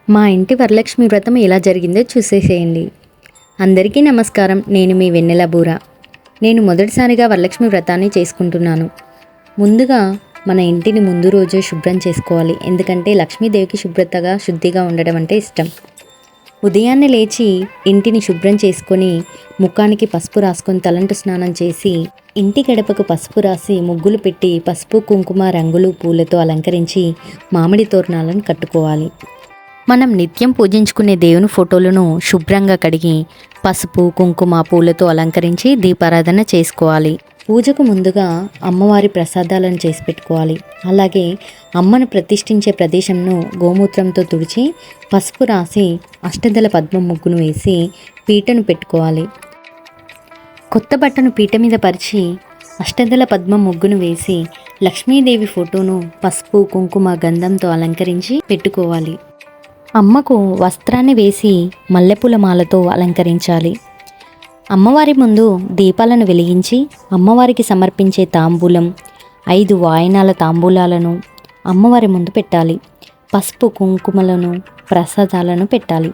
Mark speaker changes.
Speaker 1: మా ఇంటి వరలక్ష్మి వ్రతం ఎలా జరిగిందో చూసేసేయండి. అందరికీ నమస్కారం. నేను మీ వెన్నెల బూర. నేను మొదటిసారిగా వరలక్ష్మి వ్రతాన్ని చేసుకుంటున్నాను. ముందుగా మన ఇంటిని ముందు రోజే శుభ్రం చేసుకోవాలి. ఎందుకంటే లక్ష్మీదేవికి శుభ్రతగా శుద్ధిగా ఉండడం అంటే ఇష్టం. ఉదయాన్నే లేచి ఇంటిని శుభ్రం చేసుకొని ముఖానికి పసుపు రాసుకొని తలంటు స్నానం చేసి ఇంటి గడపకు పసుపు రాసి ముగ్గులు పెట్టి పసుపు కుంకుమ రంగులు పూలతో అలంకరించి మామిడి తోరణాలను కట్టుకోవాలి. మనం నిత్యం పూజించుకునే దేవుని ఫోటోలను శుభ్రంగా కడిగి పసుపు కుంకుమ పూలతో అలంకరించి దీపారాధన చేసుకోవాలి. పూజకు ముందుగా అమ్మవారి ప్రసాదాలను చేసి పెట్టుకోవాలి. అలాగే అమ్మను ప్రతిష్ఠించే ప్రదేశంను గోమూత్రంతో తుడిచి పసుపు రాసి అష్టదళ పద్మం ముగ్గును వేసి పీటను పెట్టుకోవాలి. కొత్త బట్టను పీట మీద పరిచి అష్టదళ పద్మం ముగ్గును వేసి లక్ష్మీదేవి ఫోటోను పసుపు కుంకుమ గంధంతో అలంకరించి పెట్టుకోవాలి. అమ్మకు వస్త్రాన్ని వేసి మల్లెపూల మాలతో అలంకరించాలి. అమ్మవారి ముందు దీపాలను వెలిగించి అమ్మవారికి సమర్పించే తాంబూలం 5 వాయనాల తాంబూలాలను అమ్మవారి ముందు పెట్టాలి. పసుపు కుంకుమలను ప్రసాదాలను పెట్టాలి.